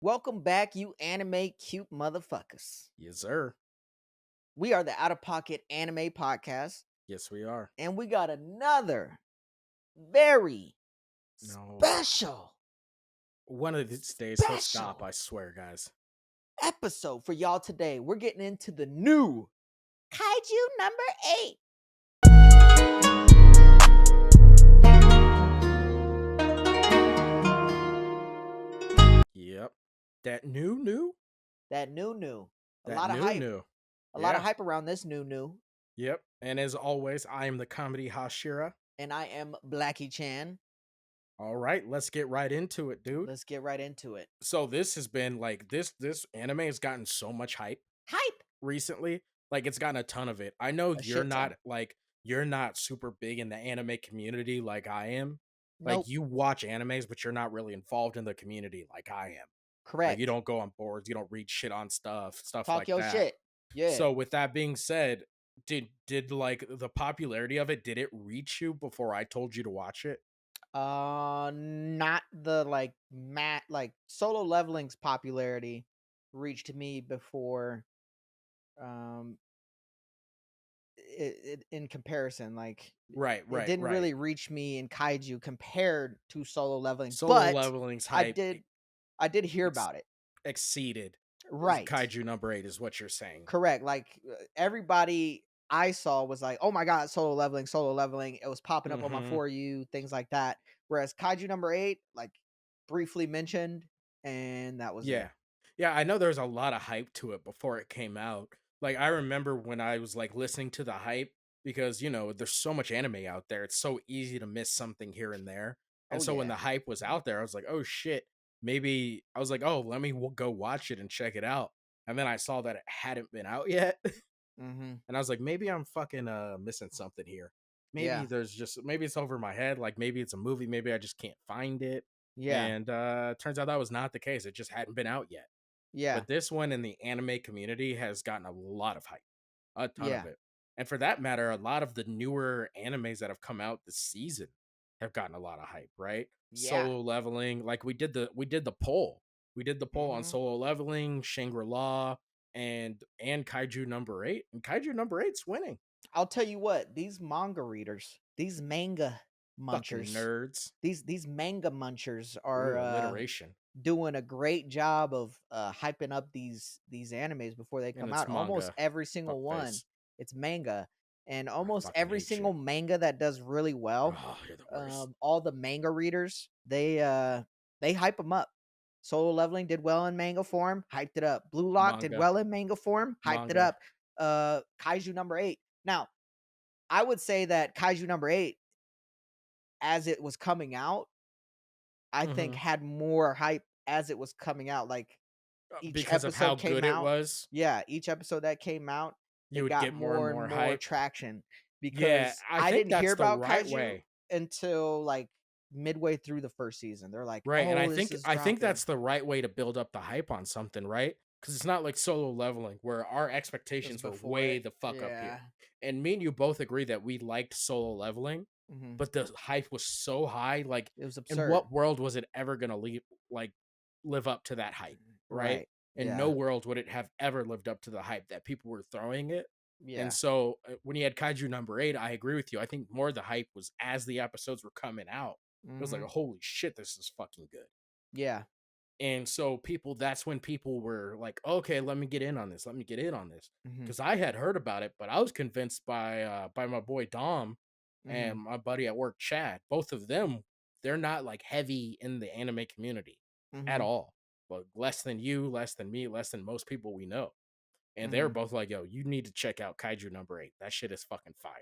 Welcome back, you anime cute motherfuckers. Yes, sir. We are the Out of Pocket Anime Podcast, Yes, we are. and we got another very No. special, One of these days he'll stop, special I swear, guys. episode for y'all today. We're getting into the new Kaiju number 8. Yep. That new? That new. A That lot of new hype. new. A lot of hype around this new. Yep. And as always, I am the comedy Hashira. And I am Blackie Chan. All right, let's get right into it, dude. Let's get right into it. So this has been like this anime has gotten so much hype recently. Like it's gotten a ton of it. I know you're not super big in the anime community like I am. Like Nope. you watch animes, but you're not really involved in the community like I am. Correct. Like you don't go on boards, you don't read shit on stuff Talk like your that. shit. Yeah. So with that being said, did like the popularity of it, did it reach you before I told you to watch it? Not the like Solo Leveling's popularity reached me before in comparison, like Right. it didn't really reach me in Kaiju compared to Solo Leveling. Solo But Leveling's I hype did hear about it. exceeded Right. Kaiju number 8 is what you're saying. Correct. Like everybody I saw was like, "Oh my god, Solo Leveling." It was popping up on my For You, things like that. Whereas Kaiju number 8, like briefly mentioned, and that was it. Yeah, I know there's a lot of hype to it before it came out. Like I remember when I was like listening to the hype because, you know, there's so much anime out there. It's so easy to miss something here and there. And so when the hype was out there, I was like, "Oh shit, maybe." I was like, "Oh, let me go watch it and check it out." And then I saw that it hadn't been out yet. Mm-hmm. And I was like, maybe I'm fucking missing something here. Maybe maybe it's over my head. Like maybe it's a movie. Maybe I just can't find it. Yeah. And turns out that was not the case. It just hadn't been out yet. Yeah. But this one in the anime community has gotten a lot of hype, a ton Yeah. of it. And for that matter, a lot of the newer animes that have come out this season have gotten a lot of hype, right? Yeah. Solo Leveling, like we did the poll. We did the poll on Solo Leveling, Shangri-La, and Kaiju number 8. And Kaiju number 8's winning. I'll tell you what, these manga readers, these manga munchers, fucking nerds, these manga munchers are alliteration. Doing a great job of hyping up these animes before they come out. Manga. Almost every single one, it's manga, and almost every single manga that does really well. You're the worst. All the manga readers, they hype them up. Solo Leveling did well in manga form, hyped it up. Blue Lock did well in manga form, hyped it up. Kaiju number 8. Now, I would say that Kaiju number 8, as it was coming out, I think had more hype as it was coming out. Like each because episode of how came good out, it was. Yeah, each episode that came out, you would got get more and more hype. traction. Because I didn't hear about Kaiju until like midway through the first season. They're like, right, oh, and I think that's the right way to build up the hype on something, right? Because it's not like Solo Leveling where our expectations were way the fuck up here. And me and you both agree that we liked Solo Leveling, but the hype was so high. Like, it was absurd. In what world was it ever gonna live up to that hype, right? In no world would it have ever lived up to the hype that people were throwing it. And so when you had Kaiju number 8, I agree with you. I think more of the hype was as the episodes were coming out. It was like, holy shit, this is fucking good. Yeah. And so that's when people were like, okay, let me get in on this. Because I had heard about it, but I was convinced by my boy Dom and my buddy at work, Chad. Both of them, they're not like heavy in the anime community at all. But less than you, less than me, less than most people we know. And they were both like, yo, you need to check out Kaiju number 8. That shit is fucking fire.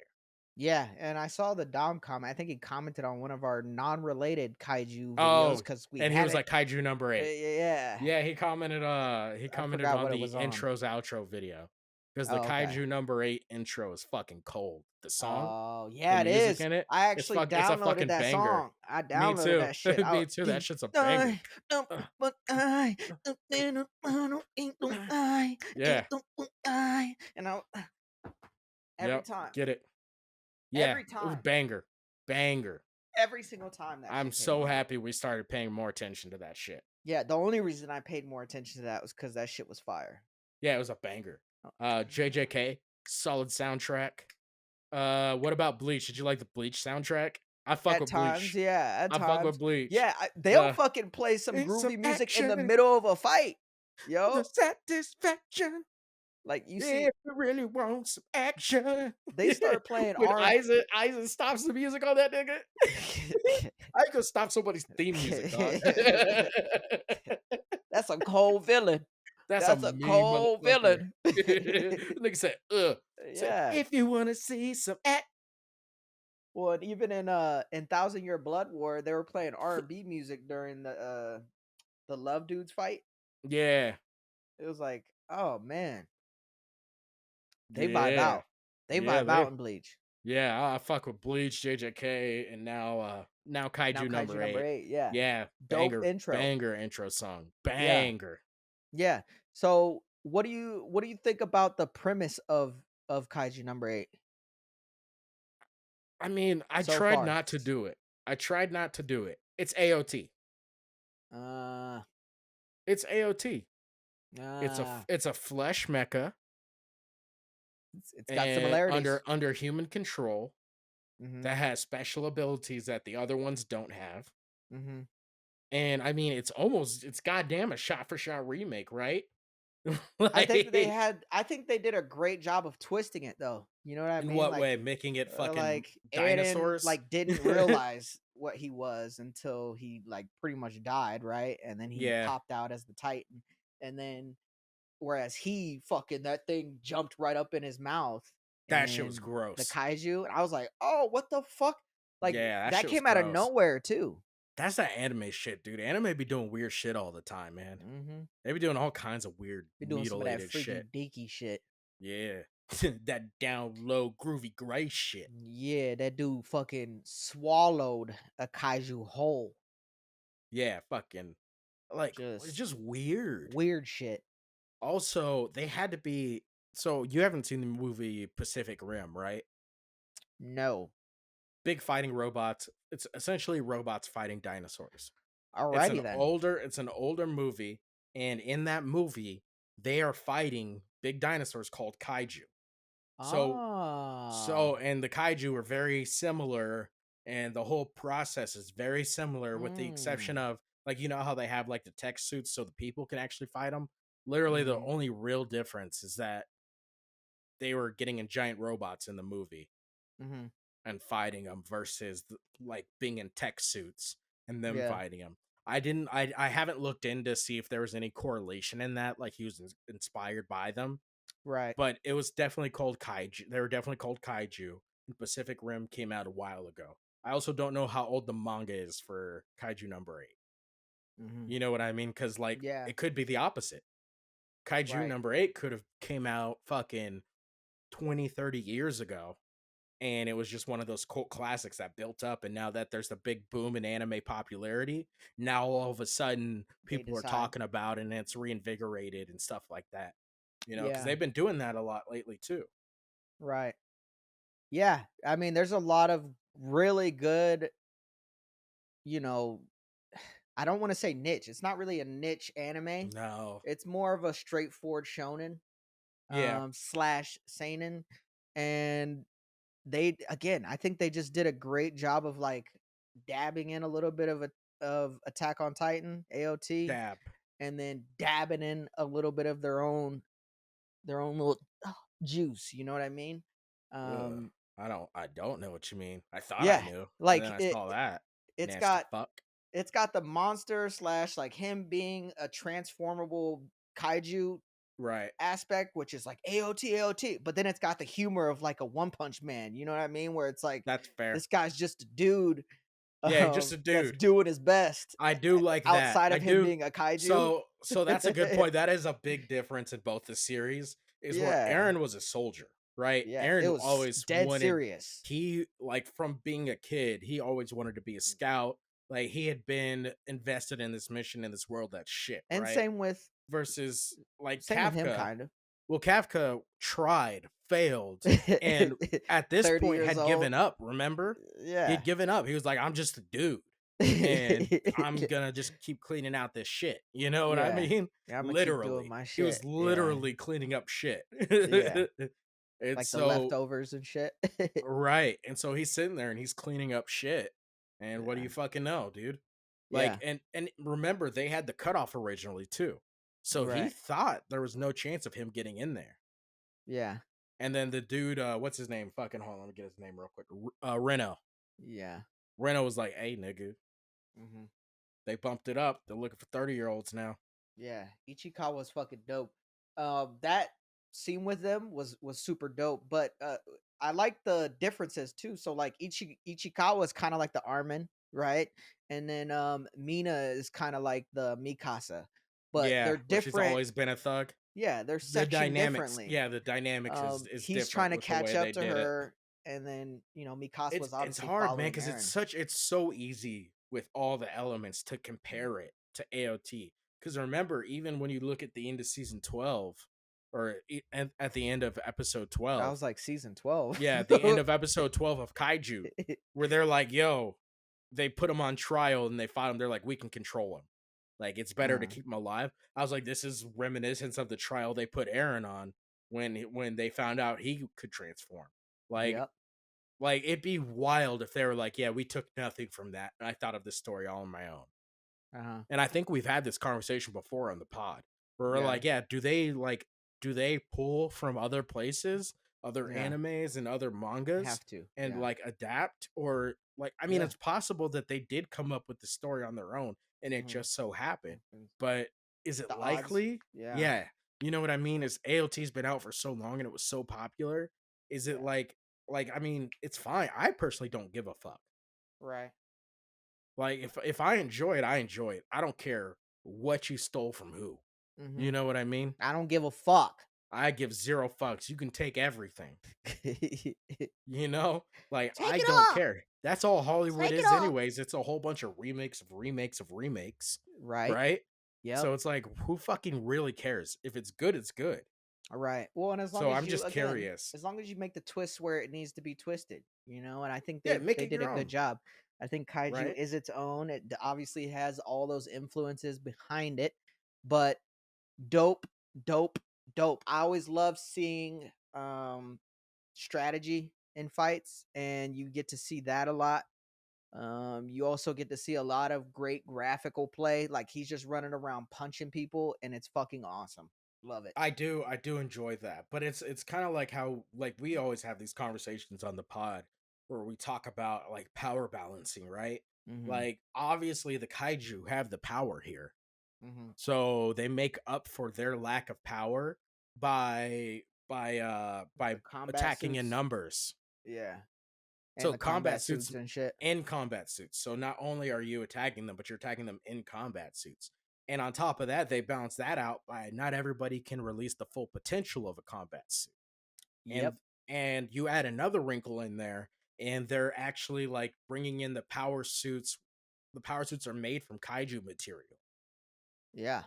Yeah, and I saw the Dom comment. I think he commented on one of our non-related Kaiju videos because he was like Kaiju number 8. Yeah, he commented. He commented on the intros outro video because the Kaiju number 8 intro is fucking cold. The song, oh yeah, it is. In it, I actually downloaded that song. I downloaded that shit. Me too. That shit's a banger. Yeah. And every time. Get it. Yeah, every time. It was banger. Every single time. I'm so happy we started paying more attention to that shit. Yeah, the only reason I paid more attention to that was because that shit was fire. Yeah, it was a banger. Oh, JJK, solid soundtrack. What about Bleach? Did you like the Bleach soundtrack? I fuck at with times, Bleach. yeah, at I fuck with times. Bleach. Yeah, they'll The fucking play some Need some groovy music in the action, middle of a fight, the yo. satisfaction. Like, you see If you really want some action. they start playing When R Aizen stops the music on that nigga. I could stop somebody's theme music, dog. That's a cold villain. That's a That's a mean cold motherfucker. villain. Nigga said, ugh. Said, Yeah. if you wanna see some act. Well, and even in Thousand Year Blood War, they were playing R&B music during the Love Dudes fight. Yeah. It was like, oh man, they vibe Yeah. out. They Yeah, vibe out in Bleach. yeah, I fuck with Bleach, JJK, and now Now Kaiju Kaiju number number 8. 8, yeah. Yeah, Dope intro. banger intro song. Yeah. Banger. Yeah. So what do you think about the premise of Kaiju number 8 I mean, I so tried far? not to do it. I tried not to do it. It's AOT. Uh It's AOT. uh It's a flesh mecha it's got and similarities. under human control Mhm. that has special abilities that the other ones don't have. Mhm. And I mean, it's goddamn a shot for shot remake, right? I Like, think they did a great job of twisting it though. You know what I in mean? what Like way? Making it fucking like Eren dinosaurs? like didn't realize what he was until he like pretty much died, right? And then he Yeah, popped out as the Titan. And then whereas he fucking that thing jumped right up in his mouth that shit was in the gross. kaiju. And I was like, oh, what the fuck? Like Yeah, that that shit was came out of gross. nowhere too. That's that anime shit, dude. Anime be doing weird shit all the time, man. Mm-hmm. They be doing all kinds of weird, Be doing some of that mutilated freaky shit. deaky shit. Yeah. That down low, groovy gray shit. Yeah, that dude fucking swallowed a kaiju whole. Yeah, fucking like it's Just just weird. weird shit. Also, they had to be so you haven't seen the movie Pacific Rim, right? No. Big fighting robots. It's essentially robots fighting dinosaurs. Alrighty then. It's an older movie, and in that movie, they are fighting big dinosaurs called kaiju. So Ah. and the kaiju are very similar, and the whole process is very similar, with the Mm. exception of like you know how they have like the tech suits so the people can actually fight them. Literally, the Mm-hmm. only real difference is that they were getting in giant robots in the movie Mm-hmm. and fighting them versus like being in tech suits and them Yeah. fighting them. I haven't looked in to see if there was any correlation in that, like he was inspired by them, Right. but it was definitely called kaiju. They were definitely called kaiju. And Pacific Rim came out a while ago. I also don't know how old the manga is for Kaiju number 8. Mm-hmm. You know what I mean? Because like Yeah. it could be the opposite. Kaiju Right. number 8 could have came out fucking 20, 30 years ago, and it was just one of those cult classics that built up, and now that there's a big boom in anime popularity, now all of a sudden They people are decide. talking about it and it's reinvigorated and stuff like that, you know, because Yeah. they've been doing that a lot lately too. Right. Yeah. I mean, there's a lot of really good, you know, I don't want to say niche. It's not really a niche anime. No. It's more of a straightforward shonen Yeah. slash seinen. And they again, I think they just did a great job of like dabbing in a little bit of Attack on Titan, AOT, Dab. and then dabbing in a little bit of their own little juice, you know what I mean? Ugh. Um I don't know what you mean. I thought I yeah, knew, and then like I saw that it's nasty got fuck. it's got the monster slash like him being a transformable kaiju Right. aspect, which is like AOT, AOT, but then it's got the humor of like a One Punch Man, you know what I mean? Where it's like That's fair. this guy's just a dude Yeah, just a that's dude. doing his best I do like that. outside I of him do. being a kaiju. So that's a good point. That is a big difference in both the series. Is where Yeah. Aaron was a soldier, right? Yeah, it Aaron was always dead wanted. serious. He like from being a kid, he always wanted to be a scout. Like he had been invested in this mission in this world that's shit, And right? Versus like same with him Kafka. kind of. Well, Kafka tried, failed, and at this 30 point years had old. given up. Remember, he Yeah. had given up. He was like, "I'm just a dude." and I'm gonna just keep cleaning out this shit. You know what I Yeah. mean? Yeah, Imma keep doing Literally. my He was shit. Yeah. literally cleaning up shit. Yeah. And Like the so leftovers and shit. right. And so he's sitting there and he's cleaning up shit. And what do Yeah. you fucking know, dude? Like, Yeah. and remember they had the cutoff originally too. So he Right. thought there was no chance of him getting in there. Yeah. And then the dude, what's his name? Fucking hold on, let me get his name real quick. Reno. Yeah. Reno was like, hey, nigga, Mhm. they bumped it up. They're looking for 30-year-olds now. Yeah. Ichikawa was fucking dope. That scene with them was super dope, but I like the differences too. So like Ichikawa is kind of like the Armin, right? And then Mina is kind of like the Mikasa. But Yeah, they're where she's different. always been a thug. Yeah, they're The sectioned dynamics, differently. yeah, the dynamics is He's different trying to with the catch way they up to did it. her, and then Mikasa was It's obviously hard, man, following because Aaron. it's so easy with all the elements to compare it to AOT. Because remember, even when you look at the end of season 12, or at the end of episode That 12, was like season 12. yeah, the end of episode 12 of Kaiju, where they're like, yo, they put him on trial and they fought him. They're like, we can control him. Like, it's better to uh, keep him alive. I was like, this is reminiscence of the trial they put Aaron on when they found out he could transform. Like, yep. like it'd be wild if they were like, yeah, we took nothing from that. And I thought of this story all on my own. Uh-huh. And I think we've had this conversation before on the pod where we're Yeah. like, yeah, do they pull from other places, other Yeah. animes and other mangas Have to. and Yeah. like adapt? Or like, I mean, Yeah. it's possible that they did come up with the story on their own and it Mhm. just so happened. And But is it the odds. likely? Yeah. Yeah. You know what I mean? Is AOT's been out for so long and it was so popular? Is it Yeah. like I mean, it's fine. I personally don't give a fuck. Right. Like if I enjoy it, I enjoy it. I don't care what you stole from who. You Mhm. know what I mean? I don't give a fuck. I give zero fucks. You can take everything. Take You know? Like I it don't all. care. That's all Hollywood Take it is all. anyways. It's a whole bunch of remakes of remakes of remakes, Right. right? Yep. So it's like who fucking really cares? If it's good, it's good. All right. Well, and as long So as I'm you just again, curious. as long as you make the twist where it needs to be twisted, and I think Yeah, they make they it did your a good own, job. I think Kaiju right? is its own. It obviously has all those influences behind it, but dope, dope, dope. I always love seeing strategy in fights, and you get to see that a lot. You also get to see a lot of great graphical play. Like he's just running around punching people, and it's fucking awesome. Love it. I do enjoy that. But it's kind of like how like we always have these conversations on the pod where we talk about like power balancing, right? Mm-hmm. Like obviously the kaiju have the power here. Mm-hmm. So they make up for their lack of power by The combat attacking in suits, numbers. yeah, and So the combat combat suits suits and shit. in combat suits. So not only are you attacking them, but you're attacking them in combat suits. And on top of that, they balance that out by not everybody can release the full potential of a combat suit. And Yep. you add another wrinkle in there, and they're actually like bringing in the power suits. The power suits are made from kaiju material. Yeah.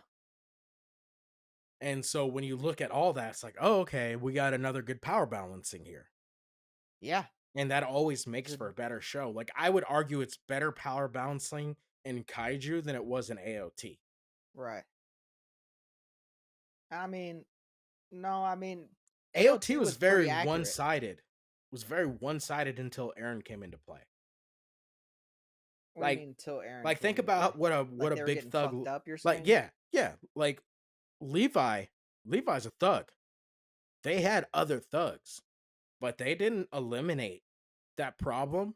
And so when you look at all that, it's like, oh, okay, we got another good power balancing here. Yeah. And that always makes for Good. a better show. Like I would argue it's better power balancing in Kaiju than it was in AOT. Right. I mean, no, I mean, AOT AOT was was very pretty accurate. one-sided. Was very one-sided until Aaron came into play. What do you Like mean till Aaron like came think into play? about what Like a they were big getting thug fucked up, you're like saying? yeah, yeah, like Levi, Levi's a thug. They had other thugs, but they didn't eliminate that problem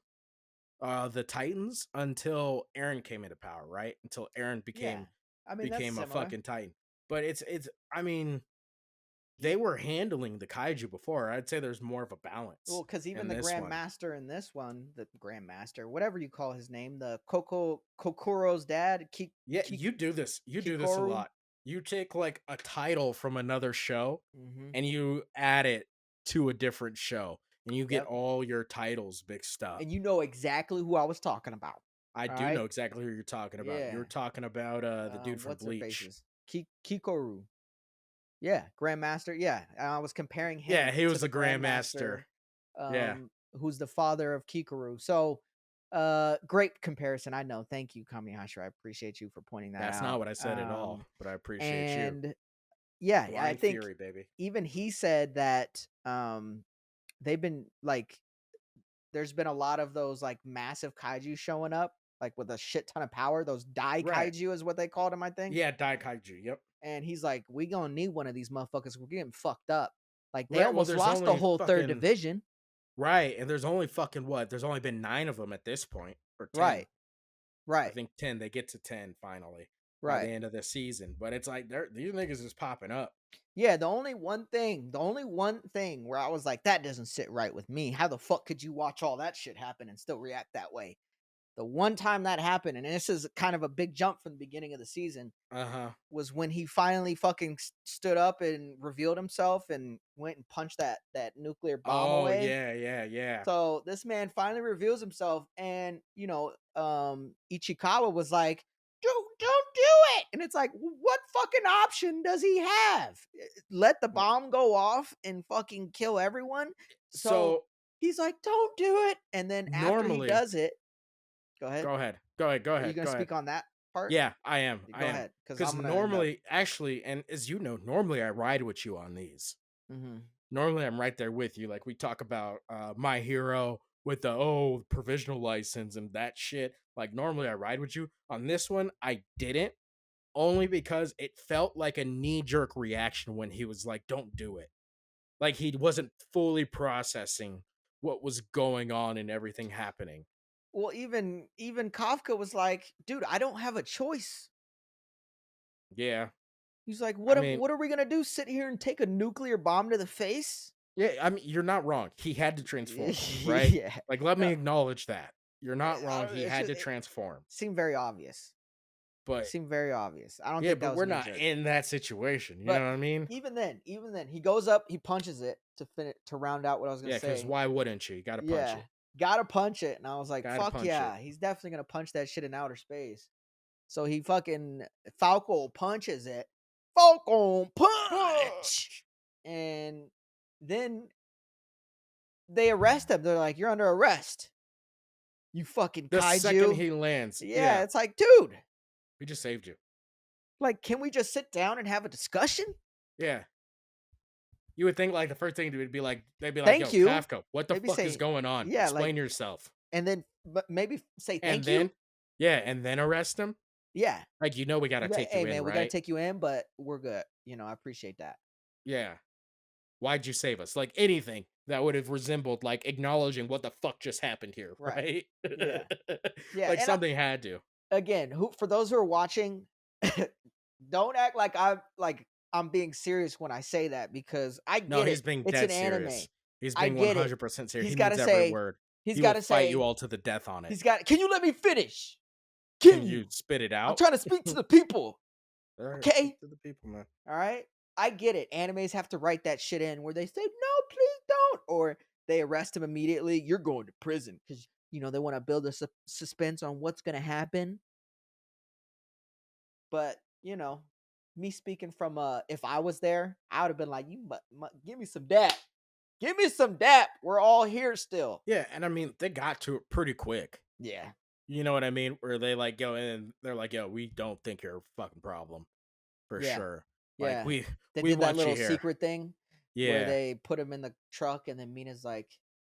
the Titans until Aaron came into power, right? Until Aaron Yeah. I mean, that's became a similar. fucking Titan. But it's I mean, they were handling the kaiju before. I'd say there's more of a Well, balance because even in the this one. Grandmaster in this one, the Grandmaster, whatever you call his name, the Kokuro's dad, Yeah, you do this. You do this a Kikoru. lot. You take like a title from another show Mm-hmm. and you add it to a different show and you get Yep. all your titles mixed up. And you know exactly who I was talking about. I All do know right. exactly who you're talking about. Yeah. You're talking about the dude from What's her Bleach. faces? Kikoru. Yeah, Grandmaster. Yeah, I was comparing Yeah, him he to was the the Grandmaster. Grandmaster, Yeah. who's the father of Kikoru. So Great comparison. I know. Thank you, Kamihashi. I appreciate you for pointing that That's not out. what I said at all, but I appreciate you. And yeah, I Blind think Fury, baby. even he said that they've been like there's been a lot of those like massive kaiju showing up like with a shit ton of power. Those dai Right. kaiju is what they called them, I think. Yeah, Dai Kaiju. Yep. And he's like, we gonna need one of these motherfuckers. We're getting fucked up. Like they Right. Well, almost there's lost the only whole third fucking division. right, and there's only fucking what? There's only been 9 of them at this point, or 10. Right. I Right. think 10. They get to 10 finally by the Right. end of the season. But it's like these niggas is popping up. Yeah, the only one thing where I was like, that doesn't sit right with me. How the fuck could you watch all that shit happen and still react that way? The one time that happened, and this is kind of a big jump from the beginning of the season, Uh huh. was when he finally fucking stood up and revealed himself and went and punched that nuclear bomb Oh away. yeah, yeah, yeah. So this man finally reveals himself, and Ichikawa was like, don't do it. And it's like, what fucking option does he have? Let the Well, bomb go off and fucking kill everyone? So so he's like, don't do it. And then after he normally, does it, go ahead. go ahead, go ahead, go Are you ahead, gonna go ahead. speak on that part? Yeah, I am, I Go am. ahead, because Because I'm gonna end up. normally, actually, and as you know, normally I ride with you on these. Mm-hmm. Normally I'm right there with you. Like we talk about My Hero with the provisional license and that shit. Like normally I ride with you. On this one, I didn't. Only because it felt like a knee-jerk reaction when he was like, don't do it. Like he wasn't fully processing what was going on and everything happening. Well, even Kafka was like, dude, I don't have a choice. Yeah. He's like, I mean, what are we gonna do? Sit here and take a nuclear bomb to the face? yeah, I mean, you're not wrong. He had to transform, right? Yeah. Like, let me No, acknowledge that. You're not wrong. He it's had just to it transform. seemed very obvious. It But seemed very obvious. I don't yeah, think that but was we're knee not jerk. in that situation. You But know what I mean? even then, he goes up, he punches it to finish to round out what I was gonna Yeah, because say. why wouldn't you? You got to punch Yeah, it. gotta punch it, and I was like, Got to fuck punch it. yeah, he's definitely gonna punch that shit in outer space. So he fucking Falco punches it. Falcon punch, Punch! and then they arrest him. They're like, "You're under arrest, you fucking The second kaiju." he lands, Yeah, yeah, it's like, dude, we just saved you. like, can we just sit down and have a discussion? Yeah. You would think like the first thing would be like, they'd be like, Thank yo, you. Kafka, what the Maybe fuck is say, going on? yeah, like, Explain yourself. and then maybe say And thank you. then, yeah, and then arrest him. Yeah, Like, we got to like, take hey you in, man, we gotta right? take you in, but we're good. I appreciate that. Yeah. Why'd you save us? Like anything that would have resembled like acknowledging what the fuck just happened here, Right. right? Yeah. Yeah. Like And something had to. again, who for those who are watching, don't act like I'm being serious when I say that because I No, get it. he's being It's an dead anime. serious. He's I being get it. 100% serious. He's He got to means every say, word. he's He got will to fight you say, all to the death on it. can you let me finish? Can Can you you? spit it I'm out? trying to speak to the people. All right, speak Okay. to the people, man. All right. I get it. Animes have to write that shit in where they say, no, please don't. Or they arrest him immediately. You're going to prison because, they want to build a suspense on what's going to happen. But, me speaking from if I was there, I would have been like, give me some dap. Give me some dap. We're all here still. Yeah, and I mean, they got to it pretty quick. Yeah. You know what I mean? Where they like go in and they're like, yo, we don't think you're a fucking problem. For Yeah. sure. Like Yeah. They we did that want you little here. secret thing where Yeah. they put him in the truck and then Mina's like,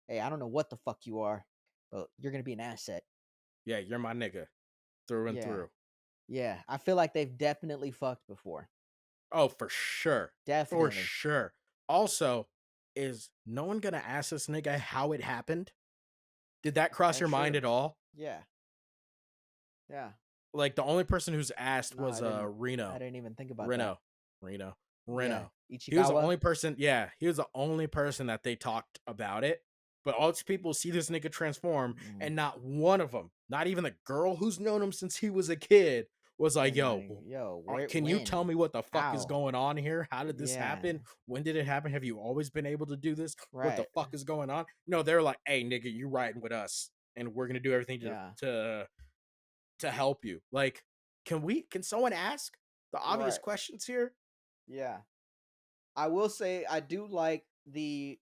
hey, I don't know what the fuck you are, but you're going to be an asset. Yeah, you're my nigga. Through and Yeah. through. Yeah. I feel like they've definitely fucked before. Oh, for sure. For Definitely. sure. Also, is no one gonna ask this nigga how it happened? Did that cross That's your mind true. at all? Yeah. Yeah. Like the only person who's asked No, was I Reno. didn't even think about that. Reno. Reno. Yeah. Reno. He was the Ichikawa. only person, yeah, he was the only person that they talked about it. But all these people see this nigga transform, and not one of them, not even the girl who's known him since he was a kid, was like, Been yo, like, yo, where, can you tell when? me what the fuck is How? going on here? How did this Yeah. happen? When did it happen? Have you always been able to do this? What the Right. fuck is going on? No, they're like, hey, nigga, you riding with us, and we're gonna do everything Yeah. to help you. Like, can someone ask the obvious Right. questions here? Yeah. I will say I do like the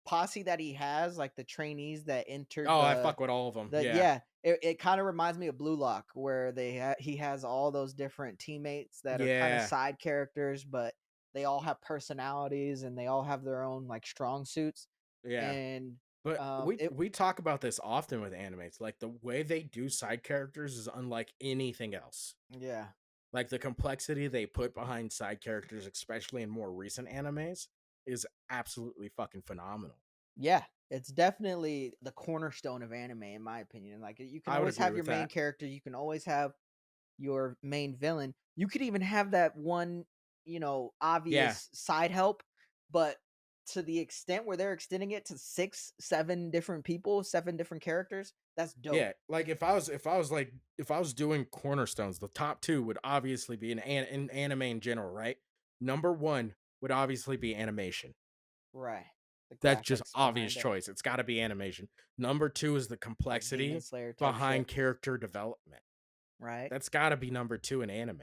posse that he has, like the trainees that entered Oh, I fuck with all of them. the Yeah. yeah, it kind of reminds me of Blue Lock, where he has all those different teammates that are kind of Yeah. side characters, but they all have personalities and they all have their own like strong suits. Yeah. And But we it we talk about this often with animes. Like the way they do side characters is unlike anything else. yeah. Like the complexity they put behind side characters, especially in more recent animes, is absolutely fucking phenomenal. Yeah, it's definitely the cornerstone of anime, in my opinion. Like you can I would always agree have your with main that. character, you can always have your main villain. You could even have that one, Yeah. obvious side help, but to the extent where they're extending it to 6, 7 different people, 7 different characters, that's dope. Yeah, like if I was doing cornerstones, the top two would obviously be in anime in general, right? Number one would obviously be animation. Right. The That's just graphics obvious behind it, choice. It's got to be animation. Number two is the like Demon complexity Slayer type shit, behind character development. right? That's got to be number two in anime.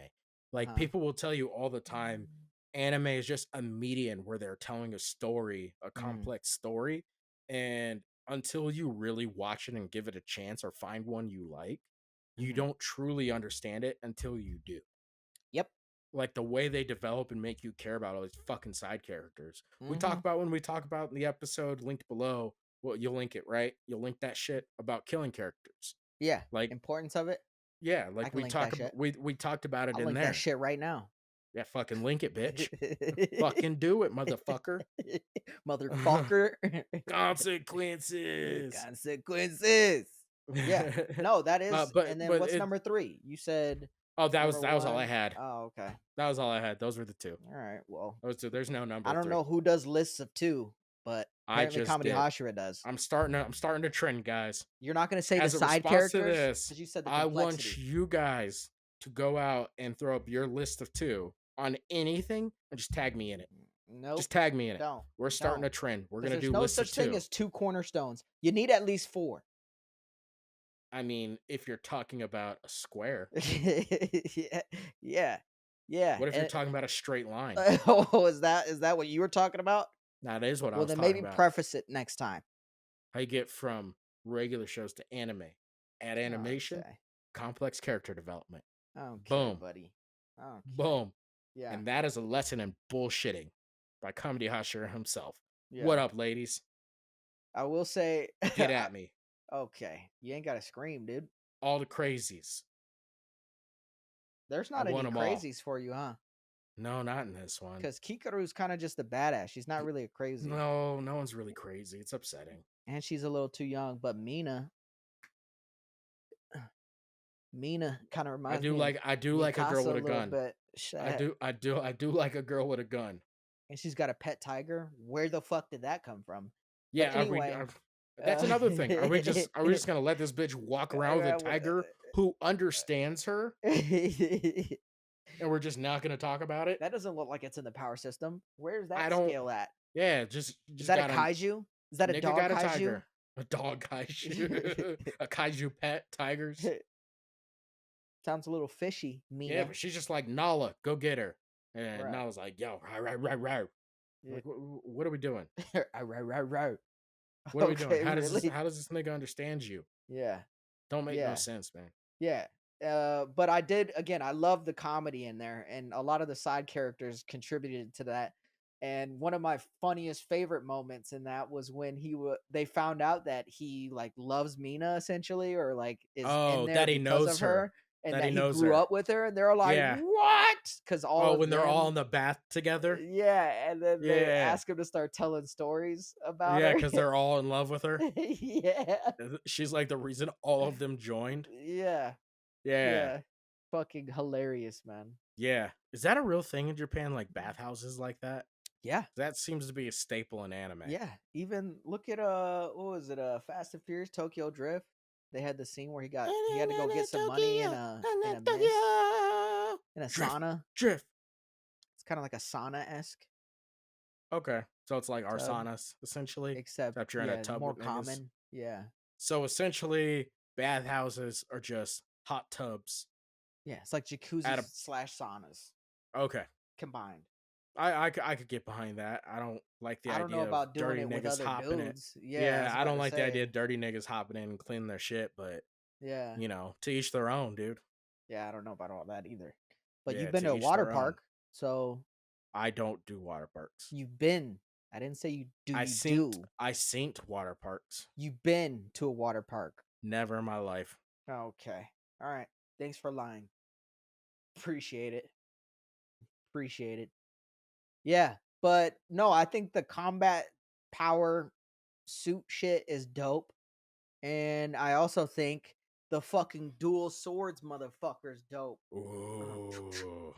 Like Uh-huh. people will tell you all the time, anime is just a medium where they're telling a story, a Mm, complex story, and until you really watch it and give it a chance or find one you like, you mhm. don't truly understand it until you do. Yep. Like the way they develop and make you care about all these fucking side characters. We talk Mhm. about when we talk about in the episode linked below. Well, you'll link it, right? You'll link that shit about killing characters. Yeah. Like, Importance of it. yeah, I like can we link that talk about shit. we talked about it I'll in link that there. shit right now. Yeah, fucking link it, bitch. Fucking do it, motherfucker. Motherfucker. Consequences. Consequences. Yeah. No, that is. But And then but what's it number 3? You said oh number that was all I 1. had. Oh, okay. That was all I had. Those were the two. All right. Well, Those two. There's no I number don't three. know who does lists of 2, but I apparently just Comedy did. Hashira does. I'm starting to trend, guys. You're not going to say the As a side response to characters this, because you said the I want complexity. you guys to go out and throw up your list of 2 on anything and just tag me in it. Nope. Just tag me in it. Don't. We're starting Don't. a trend. We're 'Cause gonna there's do no lists of such thing 2. as 2 cornerstones. You need at least 4. I mean, if you're talking about a square, Yeah. Yeah. Yeah. what if you're talking about a straight line? Oh, is that what you were talking about? That is what I Well, was then talking maybe about. preface it next time. How you get from regular shows to anime. Add animation, Okay. complex character development. Okay, Boom. buddy. Okay. Boom. Yeah. And that is a lesson in bullshitting by Comedy Hashira himself. Yeah. What up, ladies? I will say Get at me. okay. You ain't got to scream, dude. All the crazies. There's I not want any them all. crazies for you, huh? No, not in this one. Because Kikaru's kind of just a badass. She's not really a crazy. No, no one's really crazy. It's upsetting. And she's a little too young. But Mina kind of reminds me of I do like a girl Mikasa with a a little gun. bit. I do like a girl with a gun. And she's got a pet tiger. Where the fuck did that come from? But Yeah, anyway, that's another thing. Are we just gonna let this bitch walk around with a tiger who understands her, and we're just not gonna talk about it? that doesn't look like it's in the power system. Where's I that don't. scale at? Yeah, Is just that a got a kaiju? Is that a nigga dog got a kaiju? tiger, a dog kaiju, a kaiju pet tigers. Sounds a little fishy, Mina. Yeah, but she's just like Nala, go get her, and Right. Nala's like, yo, right. Yeah. Like, what are we doing? Right. What are we doing? Okay, How does really? how does this nigga understand you? Yeah. Don't make no Yeah. sense, man. Yeah. But I did again. I love the comedy in there, and a lot of the side characters contributed to that. And one of my funniest favorite moments in that was when they found out that he like loves Mina essentially, or like is in Oh, there that he because knows of her. her, and That he that he knows grew her. up with her, and they're like, Yeah. "What?" Because all Oh, of when they're all in them, the bath together. yeah. And then they Yeah. ask him to start telling stories about Yeah, her. because they're all in love with her. Yeah. She's like the reason all of them joined. Yeah. Yeah. Yeah. Fucking hilarious, man. Yeah. Is that a real thing in Japan? Like bathhouses like that? Yeah. That seems to be a staple in anime. Yeah. Even look at what was it? Fast and Furious Tokyo Drift. They had the scene where he had to go get some money in a Drift, sauna. Drift. It's kind of like a sauna-esque. Okay. So it's like our Tub. saunas, essentially. Except you're in a yeah, tub more with niggas. common. Yeah. So essentially, bathhouses are just hot tubs. Yeah. It's like jacuzzi / saunas Okay. combined. I could get behind that. I don't like the I don't know idea of about doing dirty it with niggas other hopping it. dudes. Yeah, I Yeah, was I about don't to like the idea say. of dirty niggas hopping in and cleaning their shit, but Yeah. to each their own, dude. Yeah, I don't know about all that either. But you've Yeah, been to to a each water their own. park, so I don't do water parks. you've been. I didn't say you do. I You seen do. I seen water parks. You've been to a water park. Never in my life. Okay. All right. Thanks for lying. Appreciate it. Appreciate it. Yeah, but no, I think the combat power suit shit is dope. And I also think the fucking dual swords motherfucker is dope. Ooh.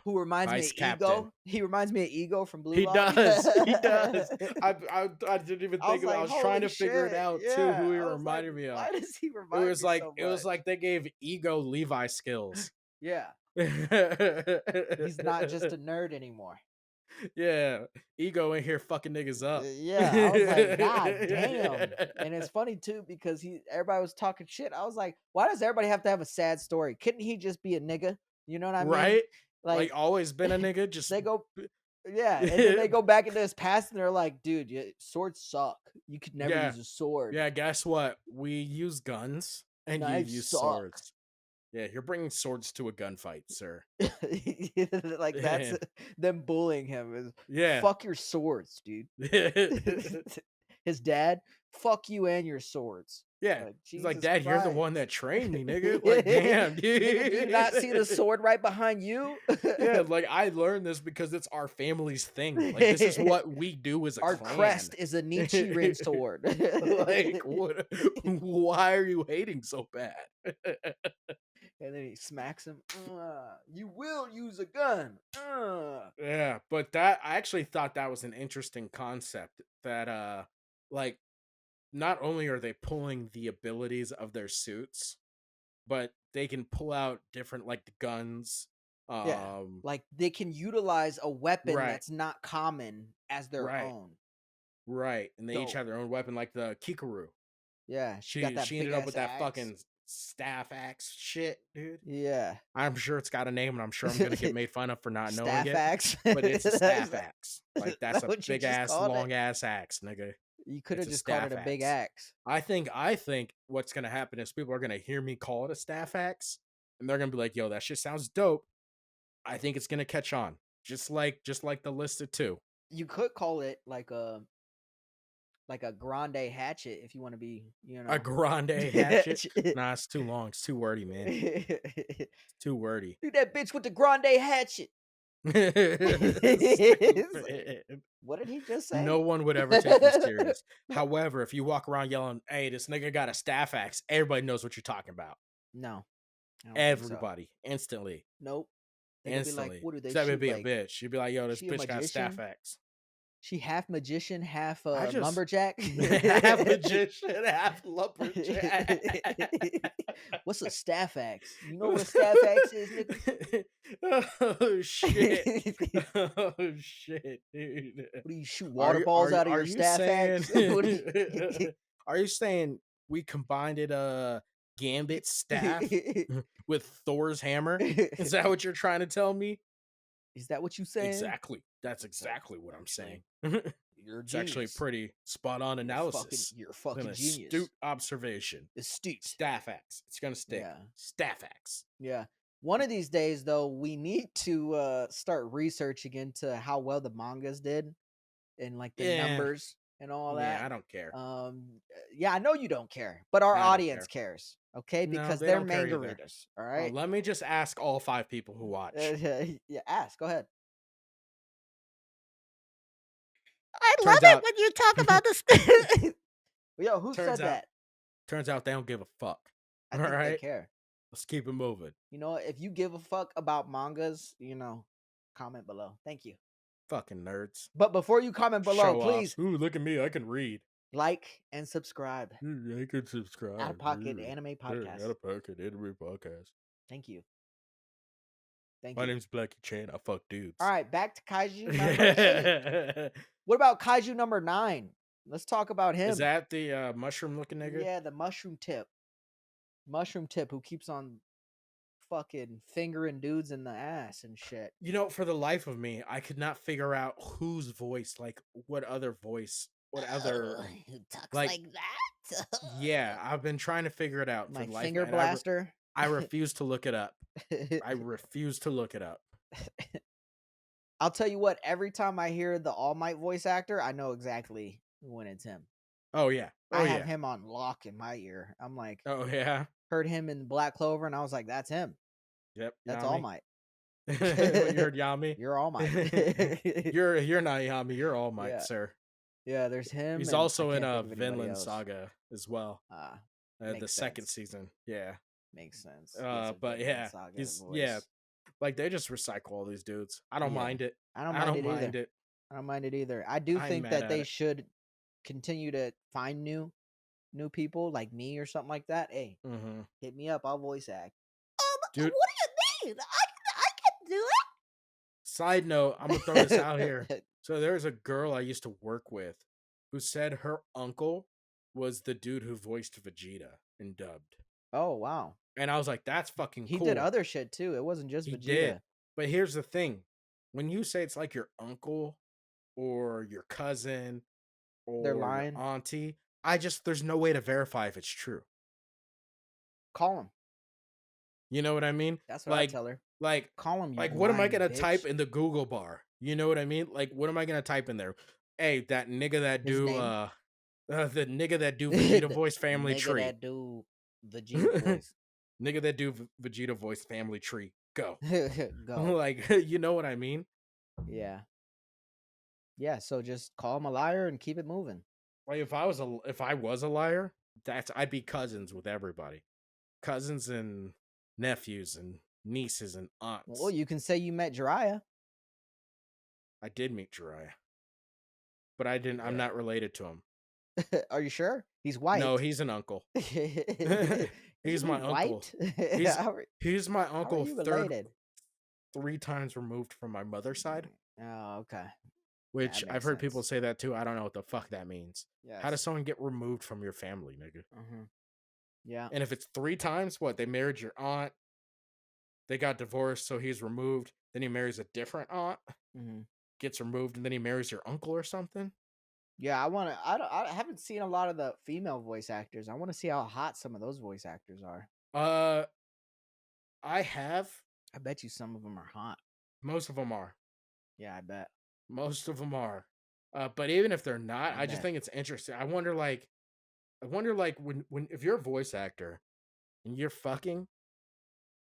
Who reminds me Vice of captain. Ego? He reminds me of Ego from Blue He Lock. does. He does. I didn't even I think was of it. I like, was trying holy to figure it shit. out too, Yeah. who he I was like, reminded me of. why does he It remind was me like so it was much? like they gave Ego Levi skills. Yeah. He's not just a nerd anymore. Yeah. Ego in here fucking niggas up. Yeah, I was like, God damn. And it's funny too because everybody was talking shit. I was like, why does everybody have to have a sad story? Couldn't he just be a nigga? You know what I mean? Right? Like Like always been a nigga, just they go, yeah, and then they go back into his past and they're like, dude, swords suck. You could never yeah. use a sword. Yeah, guess what? We use guns and you Knives use suck. swords. Yeah, you're bringing swords to a gunfight, sir. Like that's them bullying him. Is Yeah. fuck your swords, dude. His dad, fuck you and your swords. Yeah. Like, He's like, Jesus Dad, you're the Christ. one that trained me, nigga. Like, damn, dude. Nigga, do you not see the sword right behind you? Yeah, like I learned this because it's our family's thing. Like, this is what we do as a Our clan. crest is a Nichiren sword. Like, what? Why are you hating so bad? And then he smacks him. You will use a gun. Yeah, but that I actually thought that was an interesting concept. That like not only are they pulling the abilities of their suits, but they can pull out different like the guns. Yeah, like they can utilize a weapon Right, that's not common as their right, own. right, and they each Dope. have their own weapon, like the Kikaru. Yeah, she got that She big ended up ass with that axe. fucking staff axe shit, dude. Yeah, I'm sure it's got a name, and I'm sure I'm gonna get made fun of for not knowing staff it. axe. But it's a Is staff that- axe. Like is that's that a what you big just ass, called it? long ass axe, nigga. You could have It's a just called it staff a big axe. axe. I think what's gonna happen is people are gonna hear me call it a staff axe, and they're gonna be like, "Yo, that shit sounds dope." I think it's gonna catch on, just like the listed two. You could call it like a grande hatchet if you want to be, A grande hatchet? Nah, it's too long. It's too wordy, man. It's too wordy. Do that bitch with the grande hatchet. What did he just say? No one would ever take you serious. However, if you walk around yelling, "Hey, this nigga got a staff axe," everybody knows what you're talking about. No, I don't think so. Everybody, instantly. Nope. They're gonna be like, Instantly. what do they Except it'd shoot, be like, a bitch. You'd be like, "Yo, this she a bitch got a staff magician? axe." She half magician, half I just lumberjack. half magician, half lumberjack. What's a staff axe? You know what a staff axe is, nigga? Oh shit! Oh shit, dude! What do you shoot water balls out of your staff axe? What do you- Are you saying we combined it Gambit's staff with Thor's hammer? Is that what you're trying to tell me? Is that what you saying? Exactly. That's exactly what I'm saying. You're a It's actually genius. pretty spot on analysis. You're a fucking An genius. astute observation. Astute. Staff axe. It's gonna stick. Yeah. Staff axe. Yeah. One of these days, though, we need to start researching into how well the mangas did and like the numbers and all that. Yeah, I don't care. Yeah, I know you don't care, but our I don't audience care. cares, okay? No, Because they they're don't care manga either. readers, all right? Let me just ask all 5 people who watch. Yeah, ask. Go ahead. I love it when you talk about the. Yo, who said that? Turns out they don't give a fuck. I think they Alright? care. Let's keep it moving. You know, if you give a fuck about mangas, comment below. Thank you. Fucking nerds. But before you comment below, Show please off. Ooh, look at me. I can read. like and subscribe. I can subscribe. Out of Pocket Anime Podcast. Out of Pocket Anime Podcast. Thank you. Thank My you. name's Blackie Chan. I fuck dudes. All right, back to Kaiju number 8. What about Kaiju number 9? Let's talk about him. Is that the mushroom looking nigga? Yeah, the mushroom tip. Mushroom tip who keeps on fucking fingering dudes in the ass and shit. You know, for the life of me, I could not figure out whose voice, like what other voice, what other Who talks like. like that? Yeah, I've been trying to figure it out for My the life, finger and blaster. I refuse to look it up. I refuse to look it up. I'll tell you what. Every time I hear the All Might voice actor, I know exactly when it's him. Oh yeah, I oh have yeah, him on lock in my ear. I'm like, oh yeah. heard him in Black Clover, and I was like, that's him. Yep, That's All Yami. Might. When you heard Yami, You're All Might. you're not Yami. You're All Might, Yeah. sir. Yeah, there's him, He's and I also in can't a think of anybody Vinland else. Saga as well. The Makes second sense. season. Yeah. Makes sense. He has a But Vinland yeah, Saga he's voice. like they just recycle all these dudes. I don't Yeah. mind it. I don't I mind don't it mind either. it. I don't mind it either. I do I'm think mad that at they it. should continue to find new people like me or something like that. Hey, hit me up. I'll voice act. Dude, what do you mean? I can do it. Side note, I'm gonna throw this out here. So there's a girl I used to work with who said her uncle was the dude who voiced Vegeta in dubbed. Oh wow. And I was like, that's fucking He cool. did other shit too. It wasn't just He Vegeta. did. But here's the thing. When you say it's like your uncle or your cousin or your auntie, there's no way to verify if it's true. Call him. You know what I mean? That's what I tell her. Like, call him. Like, what am I gonna type in the Google bar? You know what I mean? Like, what am I gonna type in there? Hey, that nigga that do the nigga that do Vegeta voice family tree. Nigga that do Vegeta voice. Nigga that do Vegeta voice family tree. Go. Go. Like, you know what I mean? Yeah. Yeah, so just call him a liar and keep it moving. Like if I was a liar, I'd be cousins with everybody. Cousins and nephews and nieces and aunts. Well, you can say you met Jiraiya. I did meet Jiraiya. But I didn't. Yeah. I'm not related to him. Are you sure? He's white. No, he's an uncle. He's my uncle. He's my uncle. Three times removed from my mother's side. Oh, okay. Which I've heard people say that too. I don't know what the fuck that means. Yes. How does someone get removed from your family, nigga? Yeah. And if it's 3 times, what? They married your aunt. They got divorced, so he's removed. Then he marries a different aunt. Gets removed, and then he marries your uncle or something. Yeah, I haven't seen a lot of the female voice actors. I want to see how hot some of those voice actors are. I have. I bet you some of them are hot. Most of them are. Yeah, I bet. Most of them are. But even if they're not, I just think it's interesting. I wonder like when if you're a voice actor and you're fucking,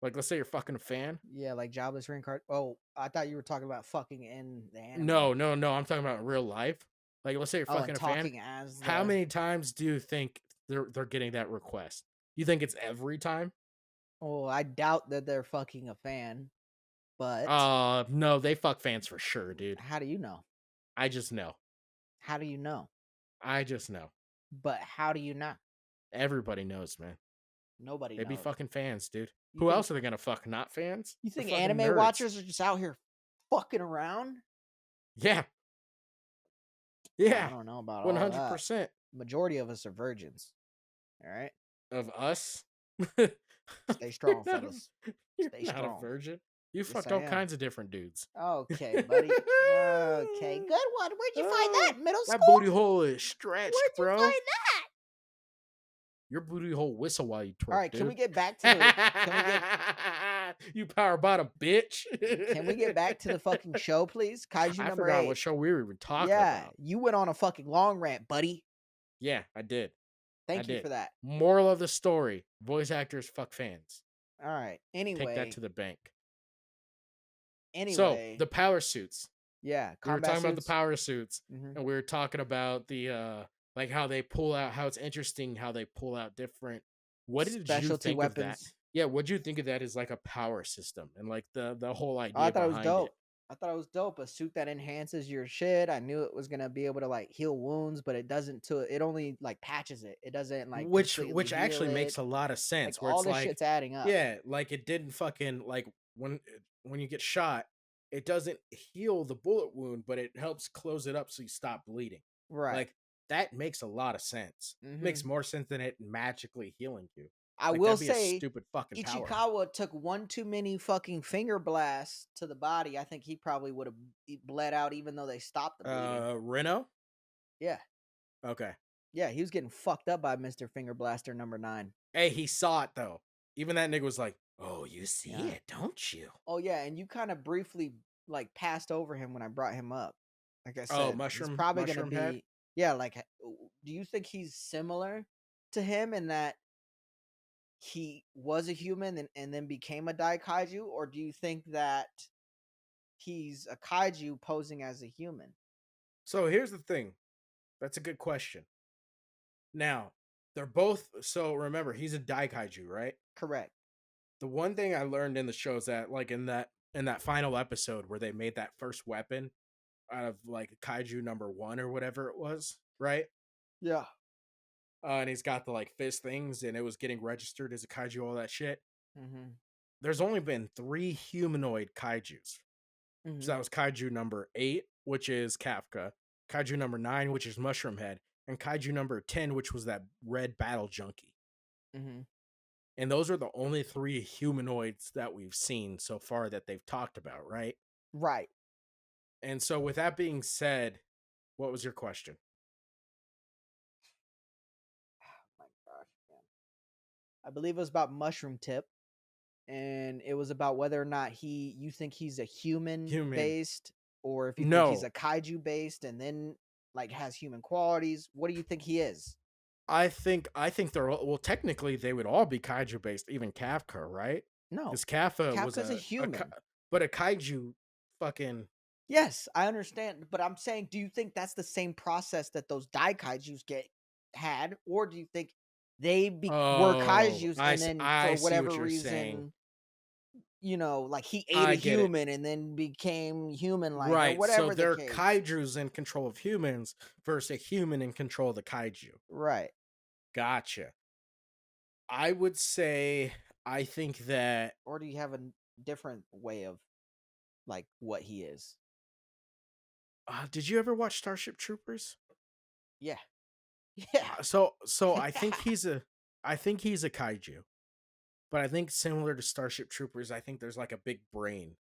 like let's say you're fucking a fan. Yeah, like jobless reincarnate. Oh, I thought you were talking about fucking in the anime. No. I'm talking about real life. Like let's say you're fucking a fan. How many times do you think they're getting that request? You think it's every time? Oh, I doubt that they're fucking a fan. But no, they fuck fans for sure, dude. How do you know? I just know. How do you know? I just know. But how do you know? Everybody knows, man. Nobody They'd knows. Be fucking fans, dude. Who else are they gonna fuck? Not fans? You think anime nerds. Watchers are just out here fucking around? Yeah. Yeah. I don't know about 100%. Majority of us are virgins. All right? Of us? Stay strong, fellas. Stay not strong. A virgin. You fucked all kinds of different dudes. Okay, buddy. Okay, good one. Where'd you find that? Middle school? That booty hole is stretched, bro. Where'd you find that? Your booty hole whistle while you twerk. All right, dude. Can we get back to the? You power bottom, bitch. Can we get back to the fucking show, please? Kaiju number 8. I forgot what show we were even talking about. Yeah, you went on a fucking long rant, buddy. Yeah, I did. Thank you for that. Moral of the story: voice actors fuck fans. All right. Anyway, take that to the bank. Anyway, so the power suits. Yeah, we were talking about the power suits, and we were talking about the like how they pull out. How it's interesting how they pull out different. What did you think of that? Yeah, what'd you think of that as like a power system and like the whole idea? I thought it was dope. I thought it was dope. A suit that enhances your shit. I knew it was gonna be able to like heal wounds, but it doesn't. It only like patches it. It doesn't like which actually makes a lot of sense. Like, where all it's this like shit's adding up. Yeah, like it didn't fucking like when you get shot, it doesn't heal the bullet wound, but it helps close it up so you stop bleeding. Right. Like that makes a lot of sense. Makes more sense than it magically healing you. I Like, will that'd be a say stupid fucking power. Ichikawa took one too many fucking finger blasts to the body. I think he probably would have bled out even though they stopped the bleeding. Reno? Yeah. Okay. Yeah, he was getting fucked up by Mr. Finger Blaster number 9. Hey, he saw it though. Even that nigga was like, "Oh, you see Yeah. it, don't you?" Oh yeah, and you kind of briefly like passed over him when I brought him up. Like I Oh, said, he's mushroom probably gonna mushroom head? be yeah. Like, do you think he's similar to him in that he was a human and then became a daikaiju, or do you think that he's a kaiju posing as a human? So here's the thing. That's a good question. Now, they're both so remember, he's a Daikaiju, right? Correct. The one thing I learned in the show is that like in that final episode where they made that first weapon out of like kaiju number 1 or whatever it was, right? Yeah. And he's got the like fist things and it was getting registered as a kaiju, all that shit. Mm-hmm. There's only been 3 humanoid kaijus. So Mm-hmm. that was kaiju number 8, which is Kafka, kaiju number 9, which is Mushroom Head, and kaiju number 10, which was that red battle junkie. Mm-hmm. And those are the only 3 humanoids that we've seen so far that they've talked about, right? Right. And so with that being said, what was your question? My gosh, man. I believe it was about Mushroom Tip, and it was about whether or not you think he's a human Human. based, or if you think he's No. a kaiju based, and then like has human qualities. What do you think he is? I think they're well technically they would all be kaiju based, even Kafka, right? No, Because Kafka was Kafka's a human. but a kaiju fucking Yes, I understand, but I'm saying, do you think that's the same process that those daikaijus had, or do you think were oh, kaijus and then I for see whatever what you're saying. reason, like he ate a I get it. human and then became human like or Right. So whatever the they're case. kaijus in control of humans versus a human in control of the kaiju. Right. Gotcha. I would say I think that Or do you have a different way of like what he is? did you ever watch Starship Troopers? Yeah. Yeah. So I think he's a kaiju. But I think similar to Starship Troopers, I think there's like a big brain.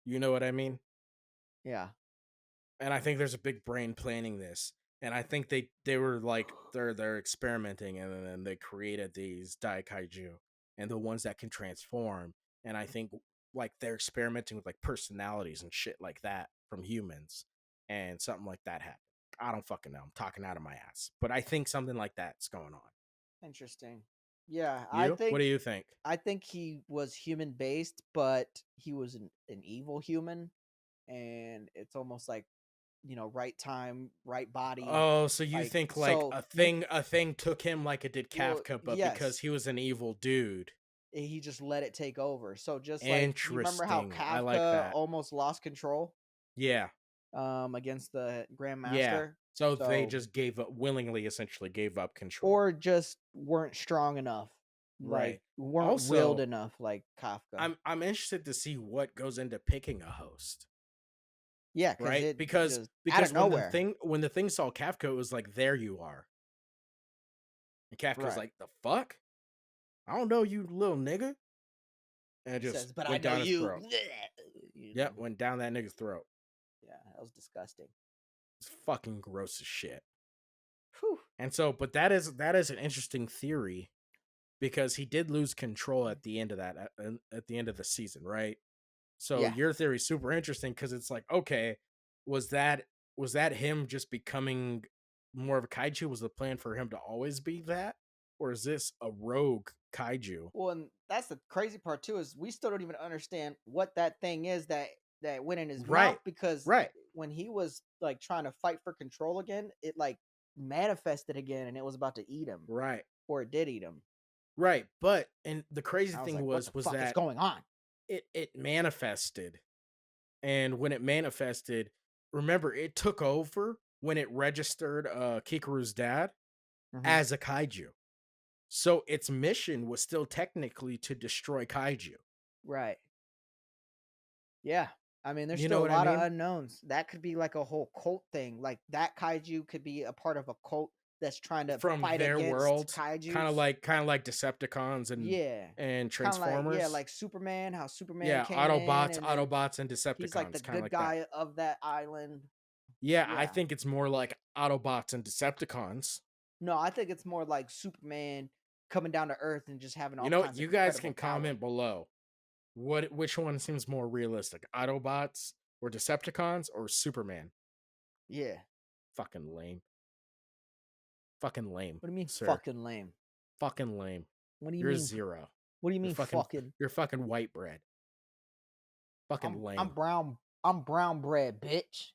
You know what I mean? Yeah. And I think there's a big brain planning this. And I think they were like they're experimenting and then they created these Daikaiju and the ones that can transform. And I think like they're experimenting with like personalities and shit like that from humans. And something like that happened. I don't fucking know. I'm talking out of my ass. But I think something like that's going on. Interesting. Yeah, You? What do you think? I think he was human based, but he was an evil human, and it's almost like right time, right body. Oh, so you Like think like so, a thing took him like it did well, Kafka, but because yes, he was an evil dude. he just let it take over. So just like you remember how Interesting. I like Kafka that. almost lost control Yeah. against the Yeah. Grandmaster, So they so just gave up willingly essentially gave up control. or just weren't strong enough, like Right. weren't willed Also, enough, like Kafka. I'm interested to see what goes into picking a host, Yeah, because right? it Because just out of because nowhere. when the thing saw Kafka, it was like, there you are. And Kafka was Right. like, the fuck? I don't know you little nigga. And it He just says, "But I went know down his you." throat. You Yep, know? went down that nigga's throat. Yeah, that was disgusting. It's fucking gross as shit. Whew. And so, but that is an interesting theory because he did lose control at the end of that at the end of the season, right? So Yeah. your theory is super interesting because it's like, okay, was that was that him just becoming more of a kaiju? Was the plan for him to always be that, or is this a rogue kaiju? Well, and that's the crazy part too is we still don't even understand what that thing is that went in his mouth Right, because right, when he was like trying to fight for control again, it like manifested again and it was about to eat him, right, or it did eat him. right. But and the crazy I was thing like, "What the was fuck is that going on?" it manifested. And when it manifested, remember it took over when it registered Kikaru's dad Mhm. as a kaiju. So its mission was still technically to destroy kaiju. Right. Yeah. I mean, there's You know still a what I lot of mean? unknowns. That could be like a whole cult thing. Like that kaiju could be a part of a cult that's trying to from fight their against world, kaijus. kind of like Decepticons Yeah. and Kind of like, yeah, Transformers. like Superman, how Superman Yeah, came in and then Autobots and he's like the Decepticons, kind of good like that. guy of that island. Yeah, I Yeah. think it's more like Autobots and Decepticons. No, I think it's more like Superman coming down to Earth and just having You all know what? kinds of You guys incredible can power. comment below. Which one seems more realistic? Autobots or Decepticons or Superman? Yeah. Fucking lame. Fucking lame, What do you mean sir. fucking lame? Fucking lame. What do you You're mean? zero. What do you mean fucking? You're fucking white bread. Fucking I'm lame. brown. I'm brown bread, bitch.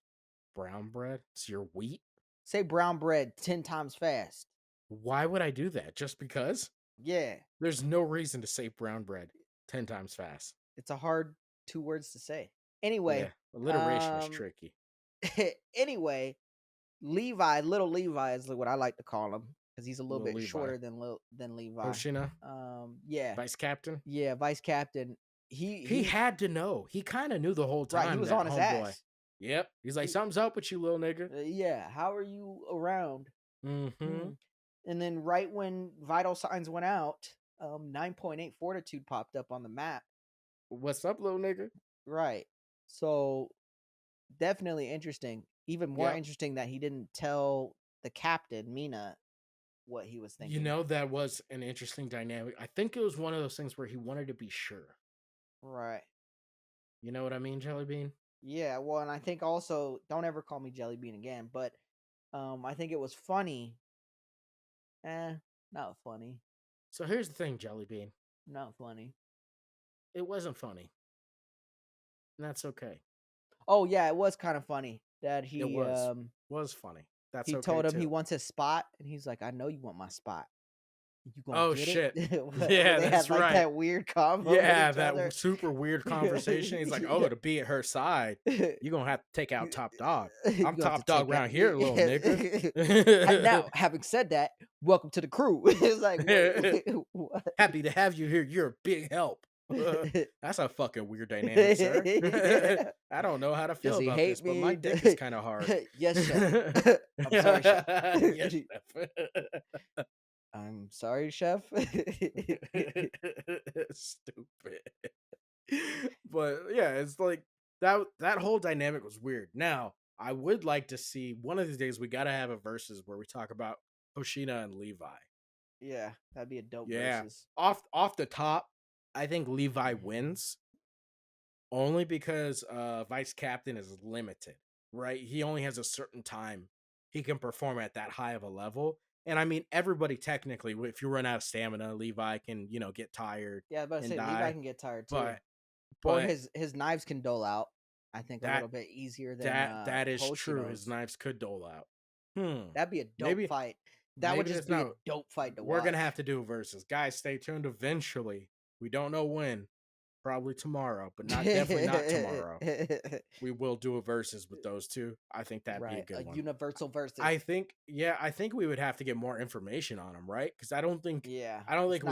Brown bread? It's your wheat? Say brown bread 10 times fast. Why would I do that? Just because? Yeah. There's no reason to say brown bread 10 times fast. It's a hard 2 words to say. Yeah, Anyway, alliteration is tricky. anyway, little Levi is what I like to call him because he's a little Little bit Levi. shorter than Levi. Hoshina? Yeah. Vice captain? Yeah, vice captain. He had to know. He kind of knew the whole right, he time was that on his homeboy. ass. Yep. He's like, something's up with you, little nigga. Yeah, how are you around? Mm-hmm. And then right when vital signs went out, 9.8 fortitude popped up on the map. What's up, little nigga? Right. So definitely interesting. Even more interesting that he didn't tell the captain, Mina, what he was thinking. You know, that was an interesting dynamic. I think it was one of those things where he wanted to be sure. Right. You know what I mean, Jelly Bean? Yeah, well, and I think also, don't ever call me Jelly Bean again, but I think it was funny. Not funny. So here's the thing, Jelly Bean. Not funny. It wasn't funny. And that's okay. Oh, yeah, it was kind of funny that he was funny. That's he okay told him too. he wants his spot, and he's like, I know you want my spot. You gonna get shit. it? Yeah, they that's had, like, right. that weird combo. Yeah, with each that other. super weird conversation. He's like, oh, to be at her side, you're going to have to take out top dog. I'm top dog around here, little nigga. Now, having said that, welcome to the crew. It's like, what? Happy to have you here. You're a big help. That's a fucking weird dynamic, sir. Yeah. I don't know how to feel about this, but my me? dick is kind of hard. Yes, chef. I'm sorry, chef. Yes, chef. I'm sorry, chef. Stupid. But yeah, it's like that whole dynamic was weird. Now, I would like to see one of these days we gotta have a versus where we talk about Hoshina and Levi. Yeah, that'd be a dope versus. Off the top, I think Levi wins only because Vice Captain is limited, right? He only has a certain time he can perform at that high of a level. And I mean, everybody technically, if you run out of stamina, Levi can, get tired. Yeah, but I say die. Levi can get tired too. But or his knives can dole out. I think a little bit easier than that is true. Hoshino's. His knives could dole out. That'd be a dope fight. That would just be a dope fight to watch. We're gonna have to do a versus, guys. Stay tuned. Eventually, we don't know when. Probably tomorrow, but definitely not tomorrow. We will do a versus with those two. I think that'd be a good one. Universal versus. I think we would have to get more information on them, right? Because I don't think we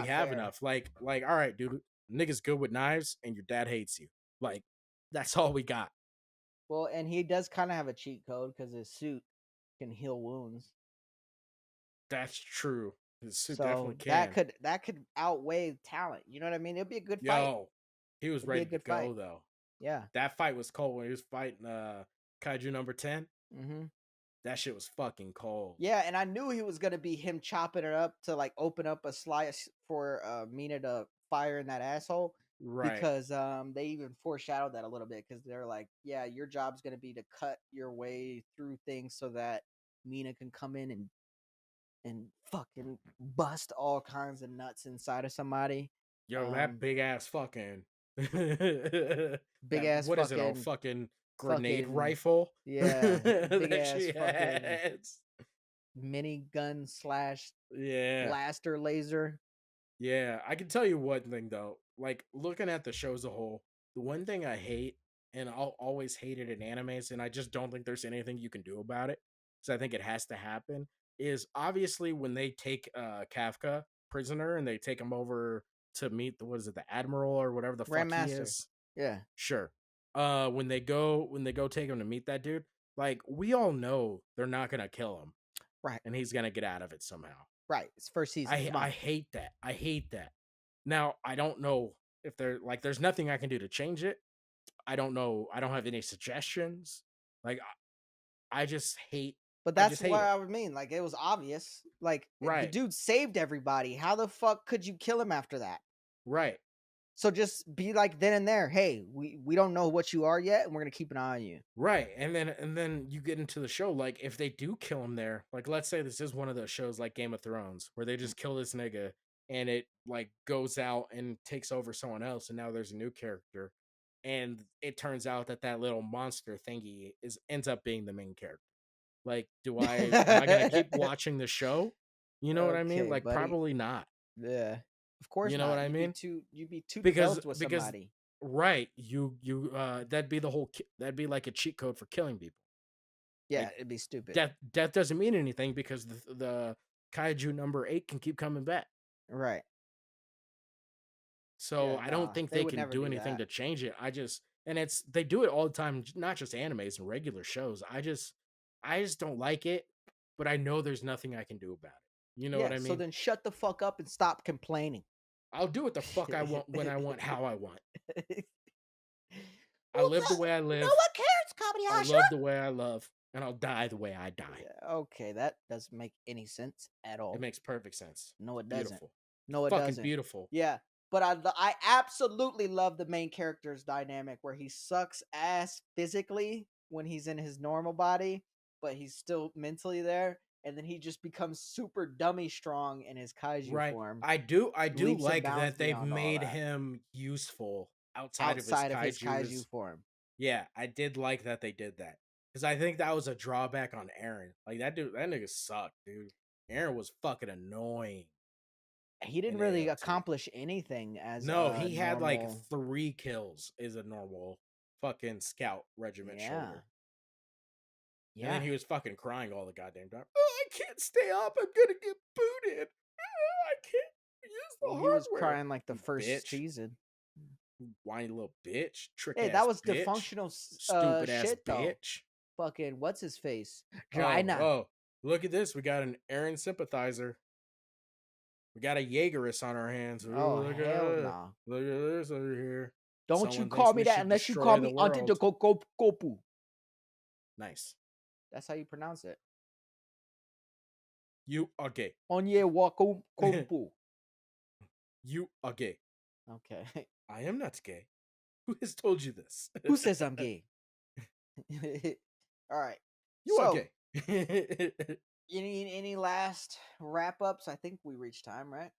have enough. Like, all right, dude, niggas good with knives, and your dad hates you. Like, that's all we got. Well, and he does kind of have a cheat code because his suit can heal wounds. That's true. His suit definitely can. That could outweigh talent. You know what I mean? It'd be a good fight. Yo, he was ready to go though. Yeah, that fight was cold when he was fighting Kaiju number 10. Mm-hmm. That shit was fucking cold. Yeah, and I knew he was gonna be him chopping it up to like open up a slice for Mina to fire in that asshole. Right. Because they even foreshadowed that a little bit because they're like, yeah, your job's gonna be to cut your way through things so that Mina can come in and fucking bust all kinds of nuts inside of somebody. Yo, that big ass fucking big ass what fucking, is it? A fucking grenade rifle? Yeah, big ass fucking minigun / blaster laser. Yeah, I can tell you one thing though. Like, looking at the show as a whole, the one thing I hate, and I'll always hate it in animes, and I just don't think there's anything you can do about it, because I think it has to happen, is obviously when they take Kafka prisoner and they take him over to meet the admiral or whatever the fuck he is. Yeah, sure. When they go take him to meet that dude, like, we all know they're not gonna kill him. Right. and he's gonna get out of it somehow. Right. It's first season. I Come I on. hate that. I hate that. Now I don't know if there's nothing I can do to change it. I don't know. I don't have any suggestions. Like I just hate. But I that's just hate what it. I would mean. Like, it was obvious. Like, the Right. dude saved everybody. How the fuck could you kill him after that? Right. So just be like then and there. Hey, we don't know what you are yet, and we're gonna keep an eye on you. Right. And then you get into the show. Like if they do kill him there, like let's say this is one of those shows like Game of Thrones where they just kill this nigga and it like goes out and takes over someone else, and now there's a new character, and it turns out that that little monster thingy ends up being the main character. Like, am I gonna keep watching the show? You know what I mean? Okay, Like buddy. probably not. Yeah. Of course You know what not. I mean? You'd be too Because developed with because somebody. right, that'd be the that'd be like a cheat code for killing people. Yeah, Like it'd be stupid. death doesn't mean anything because the kaiju number 8 can keep coming back. Right. So Yeah, I don't no, think they they would can never do do anything that. to change it. And they do it all the time, not just animes and regular shows. I just don't like it, but I know there's nothing I can do about it. You know what Yeah, I so mean? then shut the fuck up and stop complaining. I'll do what the fuck I want when I want how I want. I Well, live the way I no live. one cares, Comedy I'll Asher. love the way I love, and I'll die the way I die. Yeah, okay, that doesn't make any sense at It all. makes perfect sense. No, it doesn't. Beautiful. No, it Fucking doesn't. beautiful. Yeah, but I absolutely love the main character's dynamic where he sucks ass physically when he's in his normal body, but he's still mentally there, and then he just becomes super dummy strong in his kaiju Right. form. I do Leaps and like bounds that they've beyond all made that. him useful outside of his Outside of his kaiju kaijus. form. Yeah, I did like that they did that. Because I think that was a drawback on Aaron. Like that nigga sucked, dude. Aaron was fucking annoying He in didn't really AOT. accomplish anything as No, a he had like normal. 3 kills is a normal fucking scout regiment Yeah. shoulder. And then Yeah. he was fucking crying all the goddamn time. Oh, I can't stay up. I'm gonna get booted. I can't use the Well, he was hardware. crying like the You first bitch. season. Whiny little bitch. Trick Hey, that ass was bitch. dysfunctional Stupid ass shit though. bitch. Fucking what's his face? Oh, China. oh. Look at this. We got an Aaron sympathizer. We got a Jaegerist on our hands. Ooh, Oh look hell at no. Look at this over here. Don't you Someone call thinks me we that should unless you call destroy me the Auntie de world. Gopu. Nice. That's how you pronounce it. You are gay. Onye Wakopu. You are gay. Okay. I am not gay. Who has told you this? Who says I'm gay? All right. You are So, gay. any last wrap ups? I think we reached time, right?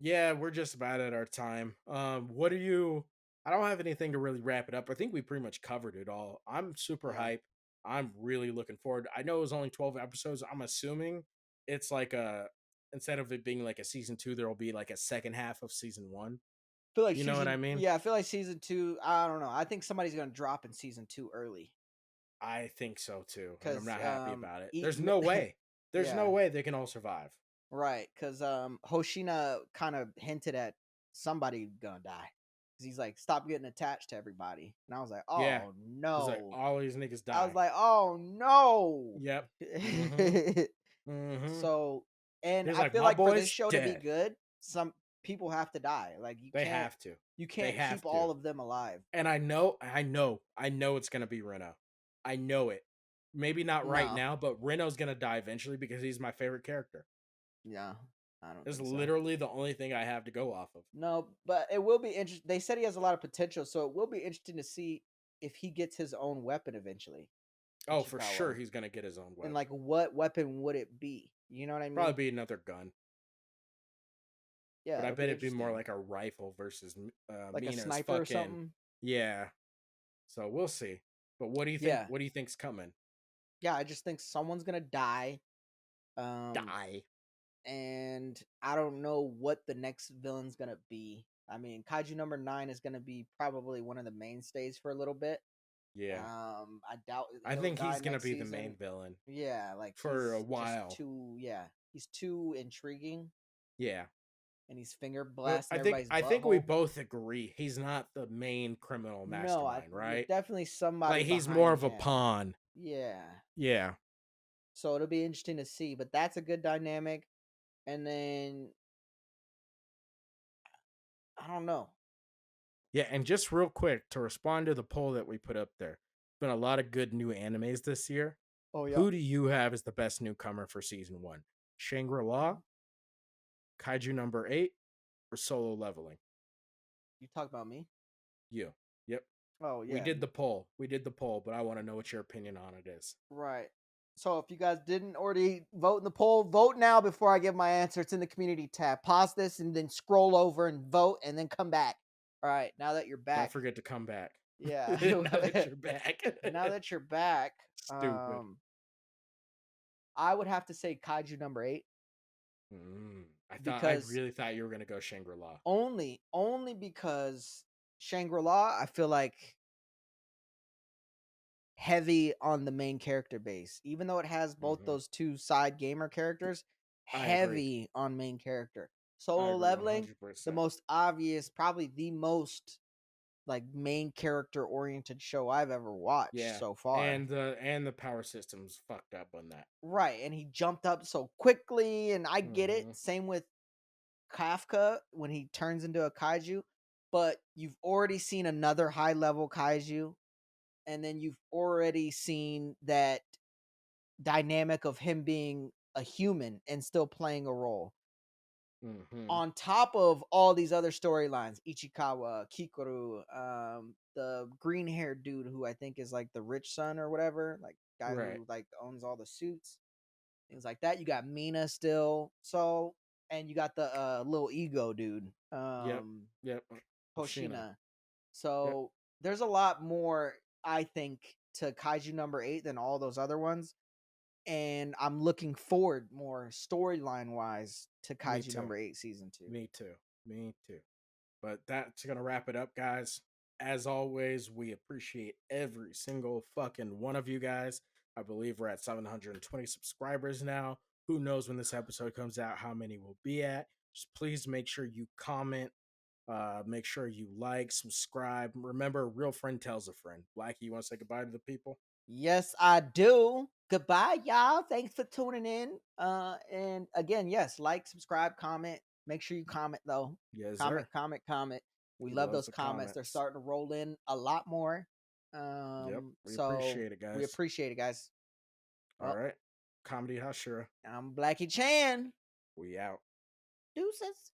Yeah, we're just about at our time. What are you? I don't have anything to really wrap it up. I think we pretty much covered it all. I'm super Yeah. hype. I'm really looking forward. I know it was only 12 episodes. I'm assuming it's like instead of it being like a season 2, there will be like a second half of season 1. I feel like You know what I mean? Yeah, I feel like season 2. I don't know. I think somebody's gonna drop in season 2 early. I think so too, and I'm Because not happy about it. eat There's no way. There's no yeah, way they can all survive. right. Because Hoshina kind of hinted at somebody gonna die. Because he's like, stop getting attached to everybody. And I was like, Yeah. oh It's like no. all these niggas die. I was like, oh no. Yep. So, and He's I like, feel "My like for this boy's show to be dead." good, some people have to die. Like They have to. you They can't have keep to. all of them alive. And I know it's gonna be Reno. I know it. Maybe not right No. now, but Reno's gonna die eventually because he's my favorite character. Yeah. I don't It's think so. literally the only thing I have to go off of. No, but it will be interesting. They said he has a lot of potential, so it will be interesting to see if he gets his own weapon eventually. Oh, for Ichikawa. sure he's gonna get his own weapon. And like, what weapon would it be? You know what I mean? Probably be another gun. Yeah, But I it'll bet it'd be more interesting. like a rifle versus like a Mina's sniper or fucking something. yeah. So we'll see. But what do you think? Yeah. What do you think's coming? Yeah, I just think someone's gonna die. Die. And I don't know what the next villain's gonna be. I mean, Kaiju number 9 is gonna be probably one of the mainstays for a little bit. Yeah. I doubt. I he'll think die he's gonna next be the season. main villain. Yeah, like for a he's just while. he's too intriguing, Yeah. and he's finger But blasting I think everybody's we butthole. both agree he's not the main criminal No, mastermind, right? definitely somebody. Like he's more of behind a him. pawn. Yeah. Yeah. So it'll be interesting to see. But that's a good dynamic. And then I don't know. Yeah, and just real quick to respond to the poll that we put up there, been a lot of good new animes this year. Oh yeah. Who do you have as the best newcomer for season 1? Shangri-La, Kaiju number 8, or Solo Leveling? You talk about me? You. Yep. Oh yeah. We did the poll. But I want to know what your opinion on it is. Right. So if you guys didn't already vote in the poll, vote now before I give my answer. It's in the community tab. Pause this and then scroll over and vote and then come back. All right. Now that you're back. Don't forget to come back. Yeah. Now that you're back. Now that you're back. Stupid. I would have to say Kaiju number 8. I really thought you were gonna go Shangri-La. Only because Shangri-La, I feel like heavy on the main character base. Even though it has both those two side gamer characters, heavy on main character. Solo Leveling, 100%. The most obvious, probably the most like main character oriented show I've ever watched so far. And the power system's fucked up on that. Right, and he jumped up so quickly, and I get it. Same with Kafka when he turns into a kaiju, but you've already seen another high level kaiju, and then you've already seen that dynamic of him being a human and still playing a role. On top of all these other storylines, Ichikawa, Kikoru, the green haired dude who I think is like the rich son or whatever, like guy who like owns all the suits, things like that. You got Mina still, so and you got the little ego dude, yep, Hoshina. So there's a lot more, I think, to Kaiju number 8 than all those other ones. And I'm looking forward more storyline wise to Kaiju number 8 season 2. Me too. But that's gonna wrap it up, guys. As always, we appreciate every single fucking one of you guys. I believe we're at 720 subscribers now. Who knows when this episode comes out how many we'll be at. Just please make sure you comment. Make sure you like, subscribe. Remember, a real friend tells a friend. Blackie, you want to say goodbye to the people? Yes, I do. Goodbye, y'all. Thanks for tuning in. And again, yes, like, subscribe, comment. Make sure you comment though. Yes, comment. We love those comments. They're starting to roll in a lot more. We appreciate it, guys. We appreciate it, guys. All right. Comedy Hashira. I'm Blackie Chan. We out. Deuces.